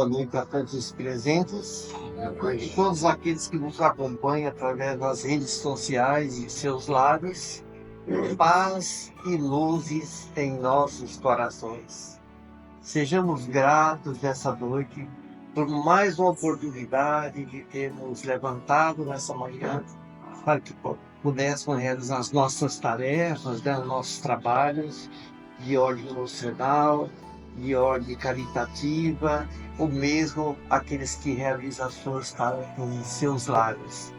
boa noite a todos os presentes e todos aqueles que nos acompanham através das redes sociais e seus lares. Paz e luzes em nossos corações. Sejamos gratos nessa noite por mais uma oportunidade de termos levantado nessa manhã para que pudéssemos realizar as nossas tarefas, né, os nossos trabalhos de ordem emocional, de ordem caritativa, ou mesmo aqueles que realizam as suas tarefas em seus lares.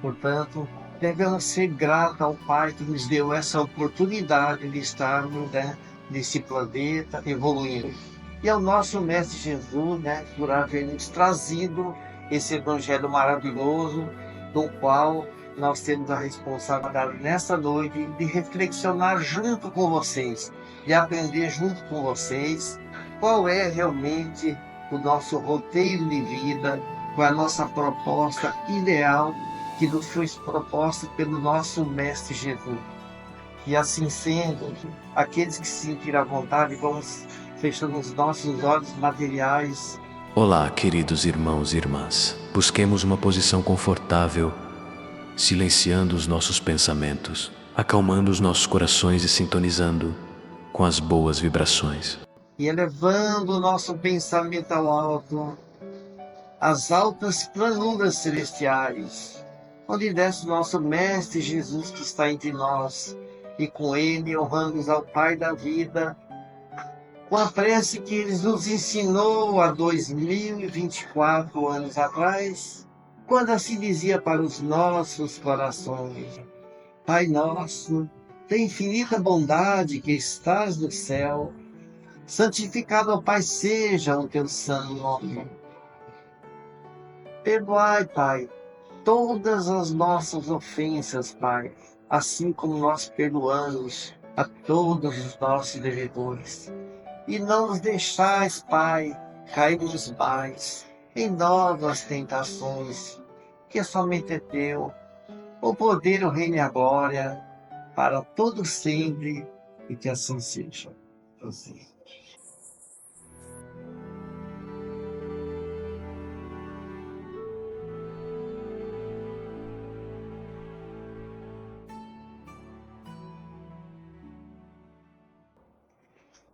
Portanto, devemos ser gratos ao Pai que nos deu essa oportunidade de estarmos, né, nesse planeta evoluindo. E ao nosso Mestre Jesus, né, por haver nos trazido esse Evangelho maravilhoso, do qual nós temos a responsabilidade nessa noite de reflexionar junto com vocês, de aprender junto com vocês qual é realmente o nosso roteiro de vida, qual é a nossa proposta ideal que nos foi proposta pelo nosso Mestre Jesus. E assim sendo, aqueles que se sentirem à vontade, vamos fechando os nossos olhos materiais. Olá, queridos irmãos e irmãs. Busquemos uma posição confortável, silenciando os nossos pensamentos, acalmando os nossos corações e sintonizando com as boas vibrações. E elevando o nosso pensamento ao alto, às altas planuras celestiais, onde desce o nosso Mestre Jesus que está entre nós, e com ele honramos ao Pai da vida, com a prece que ele nos ensinou há 2024 anos atrás, quando assim dizia para os nossos corações: Pai nosso, tem infinita bondade que estás no céu, santificado, ó Pai, seja o teu santo nome. Perdoai, Pai, todas as nossas ofensas, Pai, assim como nós perdoamos a todos os nossos devedores. E não nos deixais, Pai, cairmos mais em novas tentações, que somente é teu o poder, o reino e a glória, para todo sempre, e que assim seja. Assim.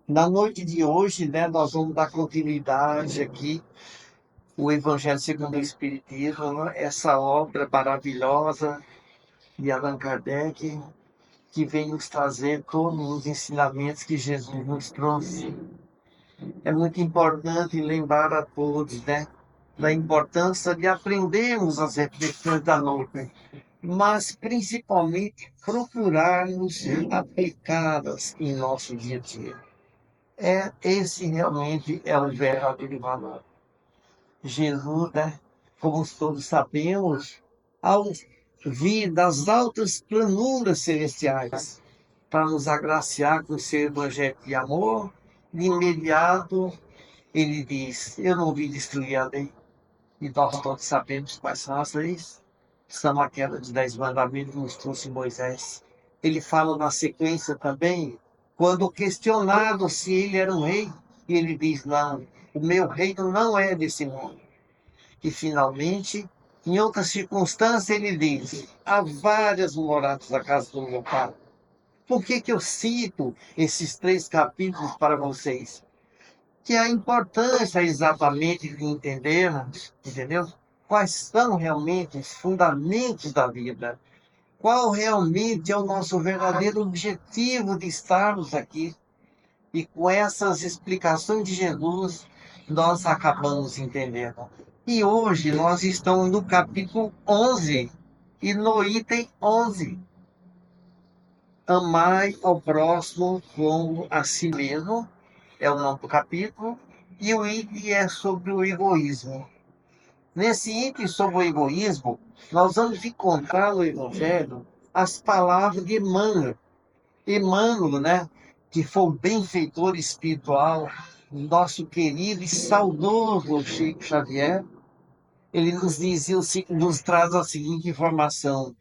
Na noite de hoje, né, nós vamos dar continuidade aqui o Evangelho segundo o Espiritismo, né, essa obra maravilhosa de Allan Kardec, que vem nos trazer todos os ensinamentos que Jesus nos trouxe. É muito importante lembrar a todos, né, da importância de aprendermos as reflexões da noite, mas principalmente procurarmos aplicá-las em nosso dia a dia. Esse realmente é o verdadeiro valor. Jesus, né, como todos sabemos, ao vir das altas planuras celestiais para nos agraciar com o seu evangelho de amor, de imediato ele diz: Eu não vim destruir a lei. E nós todos sabemos quais são as leis. São aquelas de 10 mandamentos que nos trouxe Moisés. Ele fala na sequência também, quando questionado se ele era um rei, e ele diz: Não, o meu reino não é desse mundo. E finalmente, em outra circunstância, ele diz: há várias moradas na casa do meu pai. Por que eu cito esses 3 capítulos para vocês? Que a importância exatamente de entendermos, entendeu? Quais são realmente os fundamentos da vida. Qual realmente é o nosso verdadeiro objetivo de estarmos aqui. E com essas explicações de Jesus, nós acabamos entendendo. E hoje nós estamos no capítulo 11 e no item 11. Amai ao próximo como a si mesmo, é o nome do capítulo, e o item é sobre o egoísmo. Nesse item sobre o egoísmo, nós vamos encontrar no Evangelho as palavras de Emmanuel. Emmanuel, né, que foi o benfeitor espiritual, nosso querido e saudoso Chico Xavier, ele nos dizia, nos traz a seguinte informação: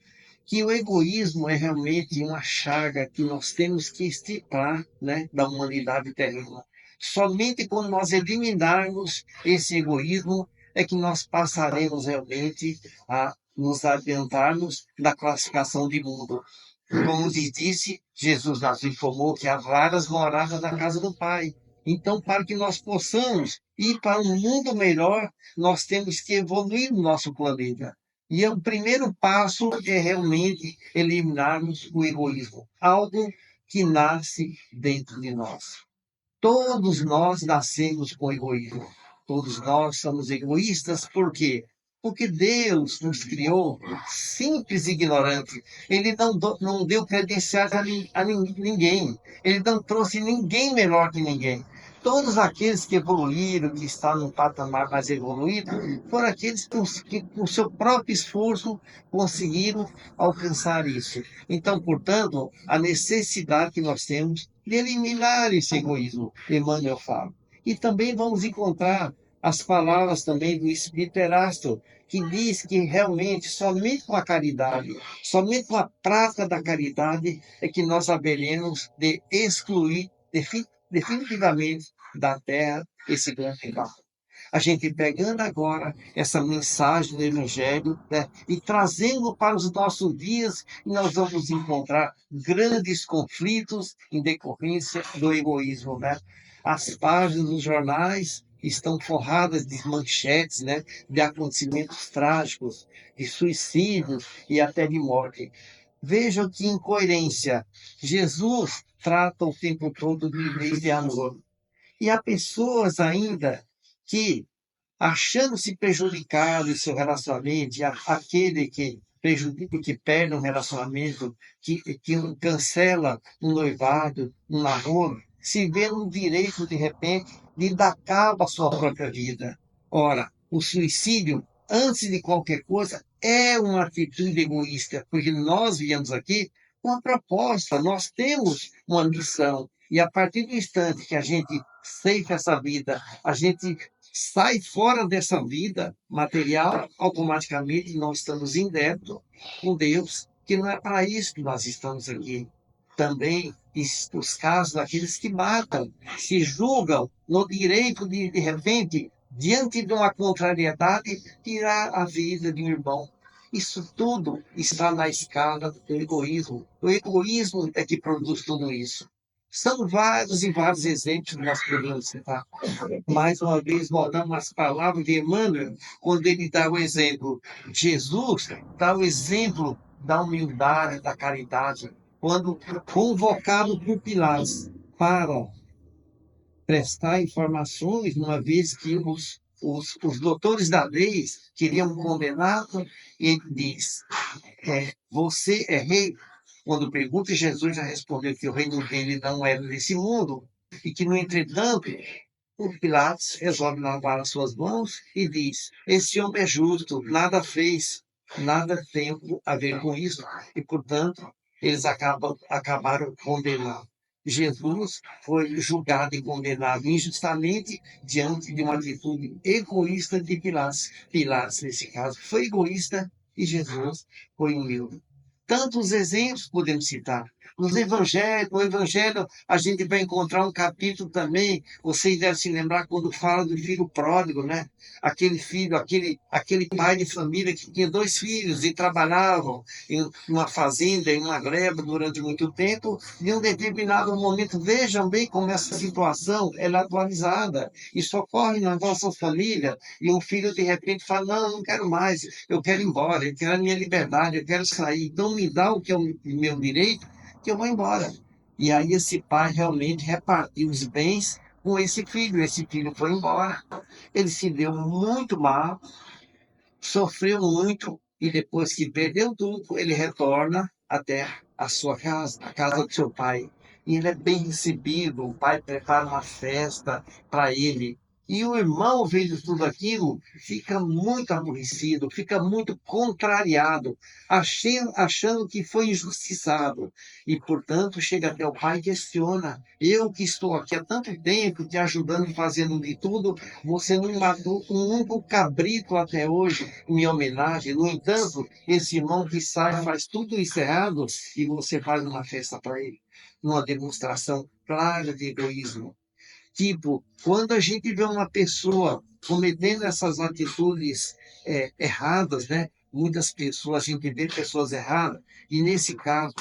que o egoísmo é realmente uma chaga que nós temos que extirpar, né, da humanidade terrena. Somente quando nós eliminarmos esse egoísmo é que nós passaremos realmente a nos adiantarmos da classificação de mundo. Como lhe disse, Jesus nos informou que há várias moradas na casa do Pai. Então, para que nós possamos ir para um mundo melhor, nós temos que evoluir no nosso planeta. E o primeiro passo é realmente eliminarmos o egoísmo, algo que nasce dentro de nós. Todos nós nascemos com egoísmo. Todos nós somos egoístas, por quê? Porque Deus nos criou simples e ignorante. Ele não deu credenciais a ninguém. Ele não trouxe ninguém melhor que ninguém. Todos aqueles que evoluíram, que estão num patamar mais evoluído, foram aqueles que, com seu próprio esforço, conseguiram alcançar isso. Então, portanto, a necessidade que nós temos de eliminar esse egoísmo, Emmanuel fala. E também vamos encontrar as palavras também do Espírito Erasto, que diz que realmente somente com a caridade, somente com a prática da caridade é que nós haveremos de excluir definitivamente da Terra esse grande mal. A gente pegando agora essa mensagem do Evangelho, né, e trazendo para os nossos dias, nós vamos encontrar grandes conflitos em decorrência do egoísmo. Né? As páginas dos jornais estão forradas de manchetes, né, de acontecimentos trágicos, de suicídios e até de morte. Vejam que incoerência. Jesus trata o tempo todo de leis de amor. E há pessoas ainda que, achando-se prejudicado em seu relacionamento, aquele que prejudica, que perde um relacionamento, que cancela um noivado, um namoro, se vê no direito, de repente, de dar cabo à sua própria vida. Ora, o suicídio, antes de qualquer coisa, é uma atitude egoísta, porque nós viemos aqui com uma proposta, nós temos uma missão. E a partir do instante que a gente ceifa essa vida, a gente sai fora dessa vida material, automaticamente nós estamos em débito com Deus, que não é para isso que nós estamos aqui. Também os casos daqueles que matam, se julgam no direito de repente, diante de uma contrariedade, tirar a vida de um irmão. Isso tudo está na escala do egoísmo. O egoísmo é que produz tudo isso. São vários e vários exemplos que nós podemos citar. Mais uma vez, voltando às palavras de Emmanuel, quando ele dá o exemplo, Jesus dá o exemplo da humildade, da caridade, quando convocado por Pilatos para prestar informações, uma vez que os doutores da lei queriam condená-lo, ele diz, você é rei? Quando pergunta, Jesus já respondeu que o reino dele não era desse mundo, e que, no entretanto, o Pilatos resolve lavar as suas mãos e diz, esse homem é justo, nada fez, nada tem a ver com isso, e, portanto, eles acabaram condenando. Jesus foi julgado e condenado injustamente diante de uma atitude egoísta de Pilatos. Pilatos, nesse caso, foi egoísta e Jesus foi humilde. Tantos exemplos podemos citar. No Evangelho, a gente vai encontrar um capítulo também, vocês devem se lembrar quando fala do filho pródigo, né? Aquele filho, aquele pai de família que tinha 2 filhos e trabalhavam em uma fazenda, em uma gleba durante muito tempo, e em um determinado momento, vejam bem como essa situação é atualizada. Isso ocorre na nossa família, e um filho de repente fala, não, não quero mais, eu quero ir embora, eu quero a minha liberdade, eu quero sair, então me dá o que é o meu direito, que eu vou embora. E aí esse pai realmente repartiu os bens com esse filho foi embora, ele se deu muito mal, sofreu muito, e depois que perdeu tudo, ele retorna até a sua casa, a casa do seu pai. E ele é bem recebido, o pai prepara uma festa para ele. E o irmão, vendo tudo aquilo, fica muito aborrecido, fica muito contrariado, achando que foi injustiçado. E, portanto, chega até o pai e questiona: eu que estou aqui há tanto tempo te ajudando, fazendo de tudo, você não matou um único cabrito até hoje em minha homenagem. No entanto, esse irmão que sai faz tudo isso errado e você faz uma festa para ele. Uma demonstração clara de egoísmo. Tipo, quando a gente vê uma pessoa cometendo essas atitudes erradas, né? Muitas pessoas, a gente vê pessoas erradas, e nesse caso,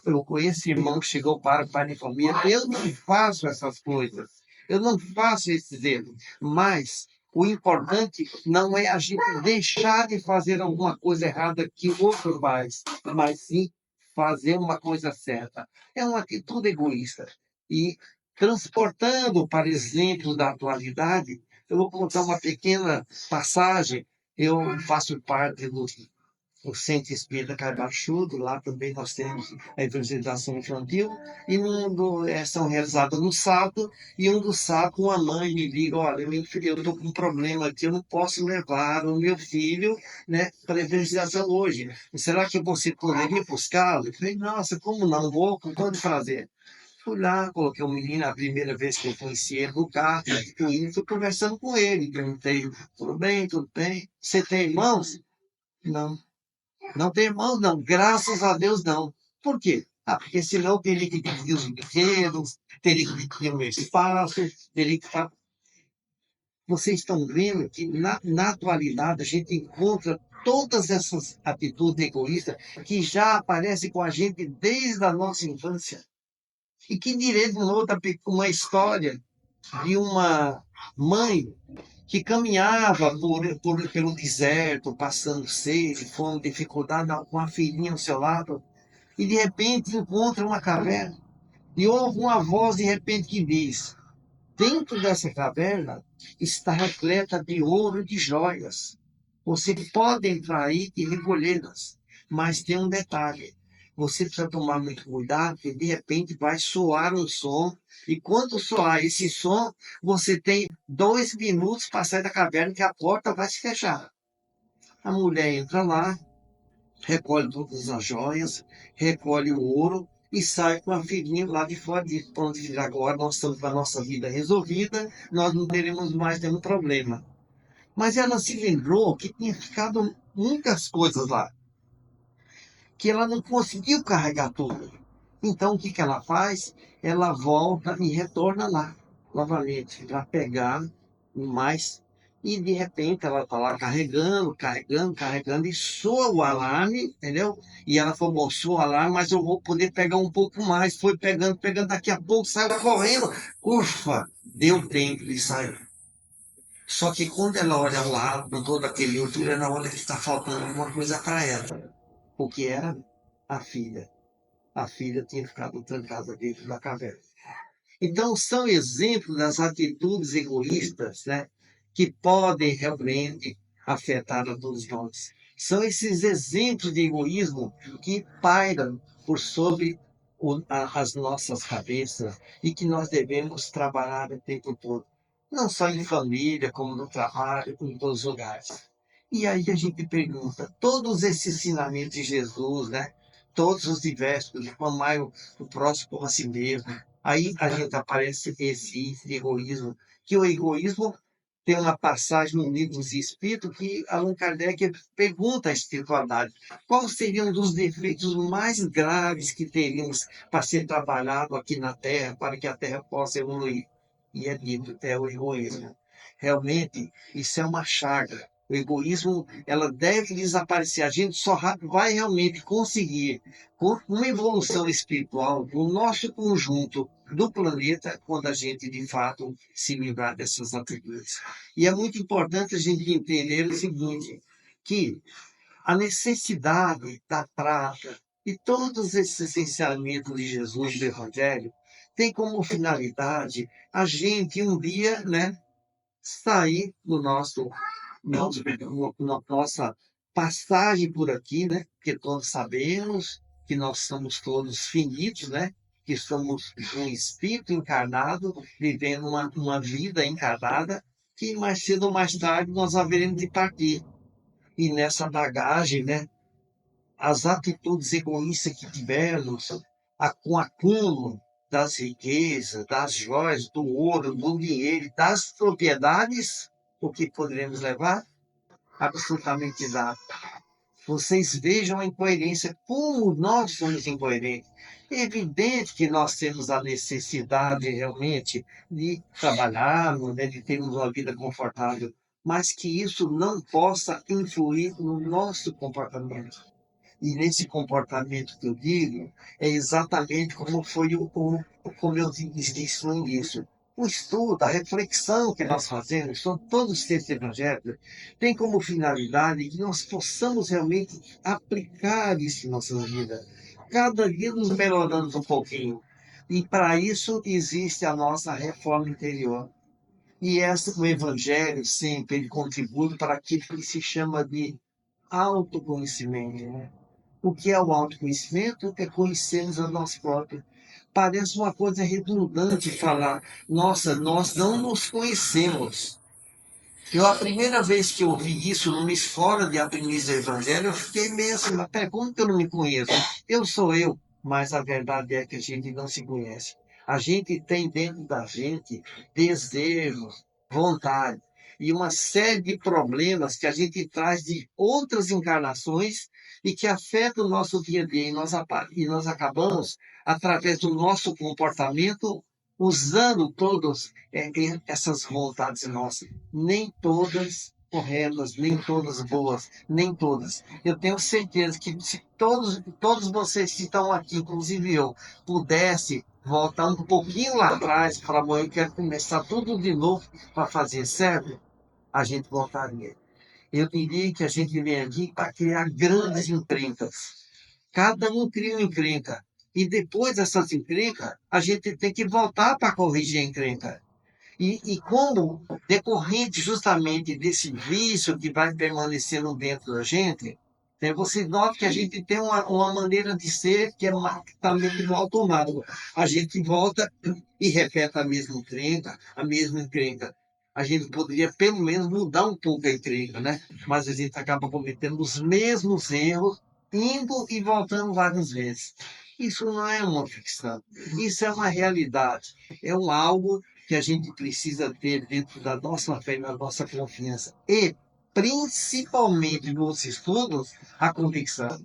eu conheço irmão que chegou para o pai de família, eu não faço essas coisas, eu não faço esses erros, mas o importante não é a gente deixar de fazer alguma coisa errada que o outro faz, mas sim fazer uma coisa certa. É uma atitude egoísta. E transportando para exemplos da atualidade, eu vou contar uma pequena passagem. Eu faço parte do Centro Espírita Caibachudo, lá também nós temos a evangelização infantil, e são realizadas no sábado, e um dos sábados uma mãe me liga, olha, meu filho, eu estou com um problema aqui, eu não posso levar o meu filho, né, para a evangelização hoje. Será que você poderia buscá-lo? Eu falei, nossa, como não? Vou com todo prazer. Fui lá, coloquei o menino, a primeira vez que eu conheci ele no carro, e fui conversando com ele. Perguntei, tudo bem, tudo bem? Você tem irmãos? Não. Não tem irmãos, não. Graças a Deus, não. Por quê? Ah, porque senão teria que dividir os brinquedos, teria que dividir o meu espaço, teria que... Vocês estão vendo que, na atualidade, a gente encontra todas essas atitudes egoístas que já aparecem com a gente desde a nossa infância. E que direito de outra uma história de uma mãe que caminhava pelo deserto, passando sede, fome, dificuldade, com a filhinha ao seu lado, e de repente encontra uma caverna, e ouve uma voz de repente que diz: dentro dessa caverna está repleta de ouro e de joias. Você pode entrar aí e recolhê-las, mas tem um detalhe. Você precisa tomar muito cuidado, porque de repente vai soar um som, e quando soar esse som, você tem 2 minutos para sair da caverna, que a porta vai se fechar. A mulher entra lá, recolhe todas as joias, recolhe o ouro e sai com a filhinha lá de fora. Diz, pronto, agora nós estamos com a nossa vida resolvida, nós não teremos mais nenhum problema. Mas ela se lembrou que tinha ficado muitas coisas lá, que ela não conseguiu carregar tudo. Então, o que ela faz? Ela volta e retorna lá, novamente, para pegar mais. E, de repente, ela está lá carregando, carregando, carregando, e soa o alarme, entendeu? E ela falou, soa o alarme, mas eu vou poder pegar um pouco mais. Foi pegando, pegando, daqui a pouco saiu correndo. Ufa, deu tempo de sair. Só que quando ela olha lá, com todo aquele outro, ela olha que está faltando alguma coisa para ela. O que era? A filha. A filha tinha ficado trancada dentro da caverna. Então, são exemplos das atitudes egoístas, né, que podem realmente afetar a todos nós. São esses exemplos de egoísmo que pairam por sobre as nossas cabeças e que nós devemos trabalhar o tempo todo. Não só em família, como no trabalho, em todos os lugares. E aí a gente pergunta, todos esses ensinamentos de Jesus, né? Todos os diversos, de amar o próximo como a si mesmo. Aí a gente aparece esse egoísmo, que o egoísmo tem uma passagem no livro dos Espíritos que Allan Kardec pergunta à espiritualidade qual seria um dos defeitos mais graves que teríamos para ser trabalhado aqui na Terra, para que a Terra possa evoluir. E é dito, é o egoísmo. Realmente, isso é uma chaga. O egoísmo, ela deve desaparecer. A gente só vai realmente conseguir, com uma evolução espiritual, no nosso conjunto do planeta, quando a gente, de fato, se livrar dessas atitudes. E é muito importante a gente entender o seguinte, que a necessidade da prática e todos esses ensinamentos de Jesus do Evangelho tem como finalidade a gente um dia, né, sair do nossa passagem por aqui, né? Porque todos sabemos que nós somos todos finitos, né? Que somos um espírito encarnado, vivendo uma vida encarnada, que mais cedo ou mais tarde nós haveremos de partir. E nessa bagagem, né? As atitudes egoístas que tivermos, com o acúmulo das riquezas, das joias, do ouro, do dinheiro, das propriedades, o que poderemos levar? Absolutamente nada. Vocês vejam a incoerência, como nós somos incoerentes. É evidente que nós temos a necessidade realmente de trabalharmos, né, de termos uma vida confortável, mas que isso não possa influir no nosso comportamento. E nesse comportamento que eu digo, é exatamente como foi como eu disse no início. O estudo, a reflexão que nós fazemos sobre todos os textos evangélicos tem como finalidade que nós possamos realmente aplicar isso em nossa vida. Cada dia nos melhorando um pouquinho. E para isso existe a nossa reforma interior. E essa, o Evangelho sempre ele contribui para aquilo que se chama de autoconhecimento, né? O que é o autoconhecimento? É conhecermos a nós próprios. Parece uma coisa redundante falar, nossa, nós não nos conhecemos. Eu, a primeira vez que eu vi isso numa escola de aprendiz do Evangelho, eu fiquei meio assim, mas pera, como que eu não me conheço? Eu sou eu, mas a verdade é que a gente não se conhece. A gente tem dentro da gente desejos, vontade e uma série de problemas que a gente traz de outras encarnações e que afetam o nosso dia a dia. E nós acabamos, através do nosso comportamento, usando todas essas vontades nossas, nem todas corretas, nem todas boas, nem todas. Eu tenho certeza que se todos vocês que estão aqui, inclusive eu, pudesse voltar um pouquinho lá atrás e falar, bom, eu quero começar tudo de novo para fazer certo, a gente voltaria. Eu diria que a gente vem aqui para criar grandes encrencas. Cada um cria uma encrenca. E depois dessas encrencas, a gente tem que voltar para corrigir a encrenca. E como decorrente justamente desse vício que vai permanecendo dentro da gente, né, você nota que a gente tem uma maneira de ser que está meio no automático. A gente volta e repete a mesma encrenca. A gente poderia pelo menos mudar um pouco a encrenca, né? Mas a gente acaba cometendo os mesmos erros, indo e voltando várias vezes. Isso não é uma ficção, isso é uma realidade, é um algo que a gente precisa ter dentro da nossa fé e da nossa confiança. E, principalmente nos estudos, a convicção.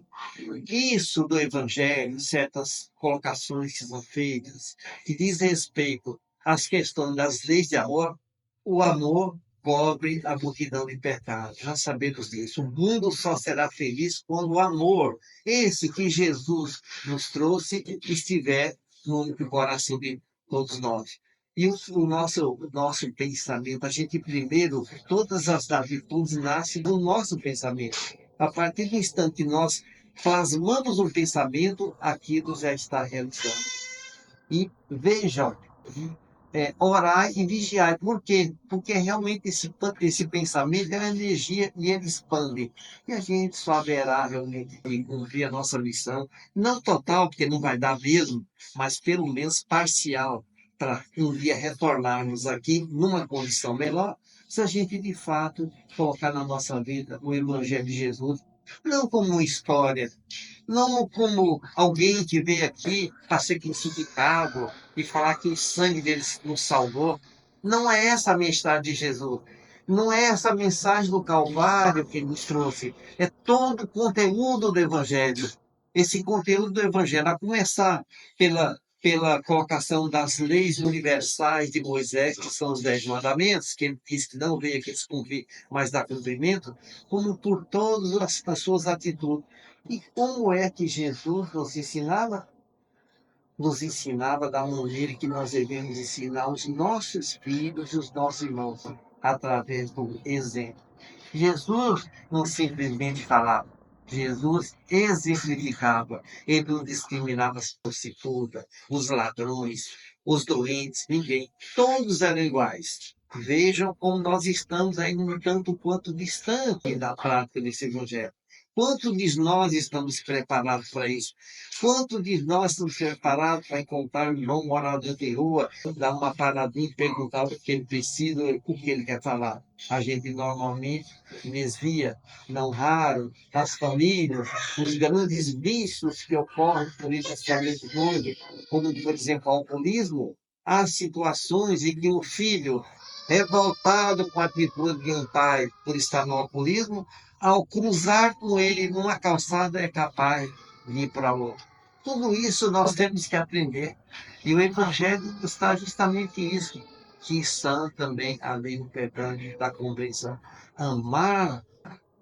Isso do Evangelho, certas colocações que são feitas, que diz respeito às questões das leis de amor, o amor cobre a multidão de pecados. Já sabemos disso. O mundo só será feliz quando o amor, esse que Jesus nos trouxe, estiver no coração de todos nós. E o nosso pensamento, a gente primeiro, todas as virtudes nascem do nosso pensamento. A partir do instante que nós plasmamos um pensamento, aquilo já está realizando. E vejam, orar e vigiar. Por quê? Porque realmente esse pensamento é uma energia e ele expande. E a gente só haverá realmente de cumprir a nossa missão, não total, porque não vai dar mesmo, mas pelo menos parcial, para um dia retornarmos aqui numa condição melhor, se a gente de fato colocar na nossa vida o Evangelho de Jesus, não como uma história, não como alguém que veio aqui para ser crucificado e falar que o sangue dele nos salvou. Não é essa a mensagem de Jesus. Não é essa a mensagem do Calvário que ele nos trouxe. É todo o conteúdo do Evangelho. Esse conteúdo do Evangelho, a começar pela colocação das leis universais de Moisés, que são os 10 mandamentos, que ele diz que não veio aqui descumprir, mas dar cumprimento, como por todas as suas atitudes. E como é que Jesus nos ensinava? Nos ensinava da maneira que nós devemos ensinar os nossos filhos e os nossos irmãos, através do exemplo. Jesus não simplesmente falava, Jesus exemplificava. Ele não discriminava as prostitutas, os ladrões, os doentes, ninguém. Todos eram iguais. Vejam como nós estamos ainda um tanto quanto distante da prática desse evangelho. Quantos de nós estamos preparados para isso? Quantos de nós estamos preparados para encontrar um irmão morador de rua, dar uma paradinha e perguntar o que ele precisa, o que ele quer falar? A gente normalmente desvia, não raro, das famílias, os grandes vícios que ocorrem politicamente hoje, como, por exemplo, o alcoolismo. Há situações em que o filho, revoltado com a atitude de um pai por estar no alcoolismo, ao cruzar com ele numa calçada, é capaz de ir para outra. Tudo isso nós temos que aprender. E o Evangelho está justamente isso, que está também além do perdão da compreensão. Amar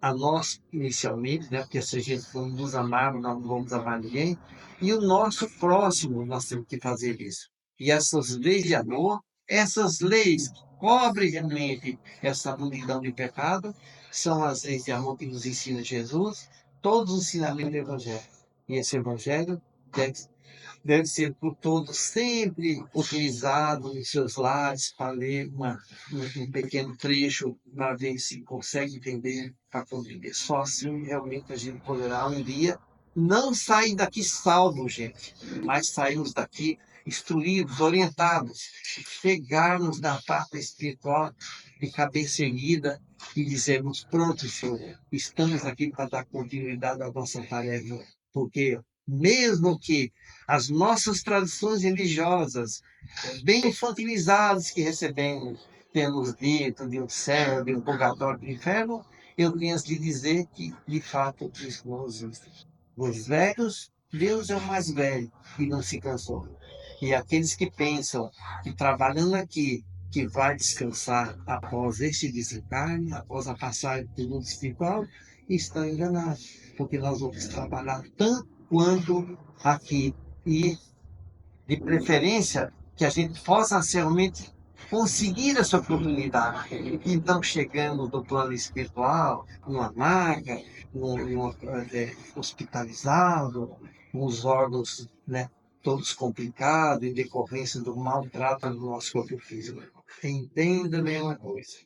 a nós inicialmente, né? Porque se a gente não nos amar, nós não vamos amar ninguém. E o nosso próximo, nós temos que fazer isso. E essas leis de amor, essas leis que cobrem realmente essa multidão de pecado, são as leis de amor que nos ensina Jesus, todos os ensinamentos do Evangelho. E esse Evangelho deve ser por todos sempre utilizado em seus lares para ler um pequeno trecho para ver se consegue entender, para compreender. Só assim realmente a gente poderá um dia não sair daqui salvo, gente, mas sairmos daqui instruídos, orientados, chegarmos na parte espiritual de cabeça erguida e dizermos: pronto, Senhor, estamos aqui para dar continuidade à nossa tarefa, porque mesmo que as nossas tradições religiosas, bem infantilizadas que recebemos, temos dito de um céu, de um purgatório, de um inferno, eu tenho de dizer que, de fato, isso não existe. Os velhos, Deus é o mais velho e não se cansou. E aqueles que pensam que trabalhando aqui, que vai descansar após este desencarne, após a passagem do mundo espiritual, estão enganados, porque nós vamos trabalhar tanto quanto aqui e, de preferência, que a gente possa realmente conseguir essa oportunidade. Então, chegando do plano espiritual, numa maga, hospitalizado, com os órgãos, né, todos complicados, em decorrência do maltrato do nosso corpo físico. Entenda a mesma coisa.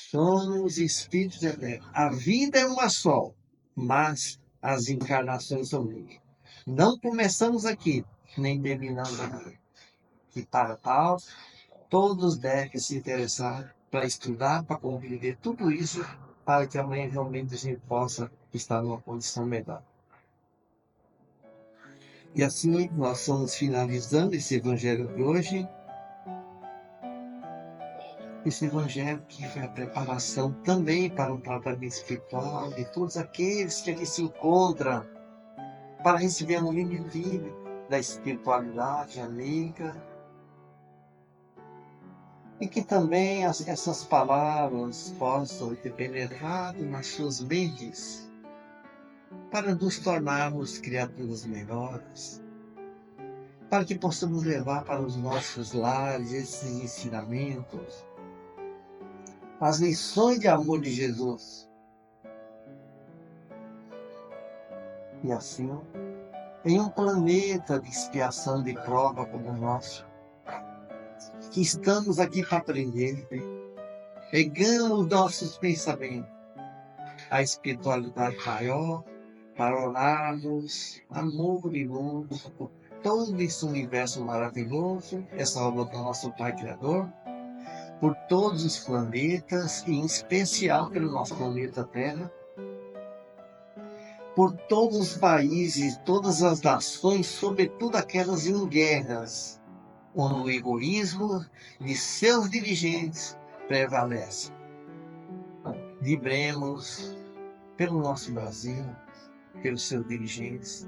Somos espíritos eternos. A vida é uma só, mas as encarnações são muitas. Não começamos aqui, nem terminamos aqui. E para tal, todos devem se interessar para estudar, para compreender tudo isso, para que amanhã realmente a gente possa estar numa condição melhor. E assim nós estamos finalizando esse evangelho de hoje. Esse evangelho que foi a preparação também para o tratamento espiritual de todos aqueles que aqui se encontram para receber um livre da espiritualidade amiga. E que também essas palavras possam ter penetrado nas suas mentes para nos tornarmos criaturas melhores, para que possamos levar para os nossos lares esses ensinamentos, as lições de amor de Jesus. E assim, em um planeta de expiação, de prova como o nosso, que estamos aqui para aprender, pegando nossos pensamentos, a espiritualidade maior, para orarmos amor e luz por todo esse universo maravilhoso, essa obra do nosso Pai Criador, por todos os planetas, e em especial pelo nosso planeta Terra, por todos os países, todas as nações, sobretudo aquelas em guerras, onde o egoísmo de seus dirigentes prevalece. Vibremos pelo nosso Brasil, pelos seus dirigentes,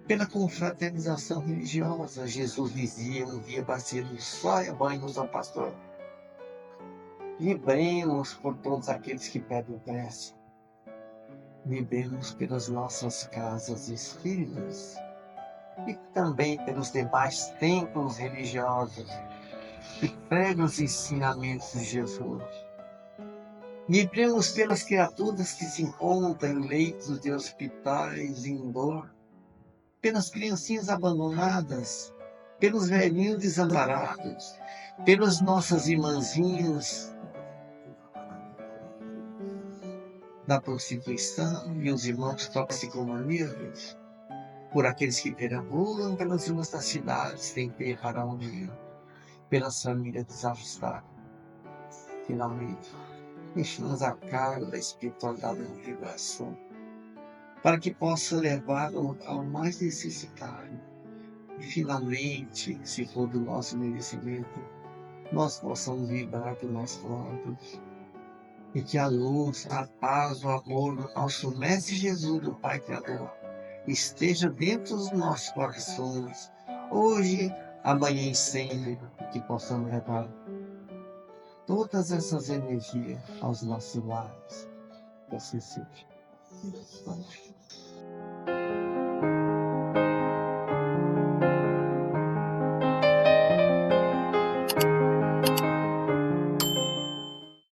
pela confraternização religiosa. Jesus dizia um dia batido: só é banho ao pastor. Vibremos por todos aqueles que pedem prece. Vibremos pelas nossas casas espíritas e também pelos demais templos religiosos que pregam os ensinamentos de Jesus. Vibremos pelas criaturas que se encontram em leitos de hospitais em dor, pelas criancinhas abandonadas, pelos velhinhos desamparados, pelas nossas irmãzinhas da prostituição e os irmãos toxicomaníacos, por aqueles que perambulam pelas ruas das cidades sem ter para onde ir, pelas famílias desajustadas. Finalmente, enchemos a carga da espiritualidade da vibração, para que possa levar ao mais necessitado. E finalmente, se for do nosso merecimento, nós possamos vibrar do nosso lado e que a luz, a paz, o amor do nosso Mestre Jesus, do Pai Criador, esteja dentro dos nossos corações, hoje, amanhã e sempre, e que possamos levar todas essas energias aos nossos lares. Que assim seja.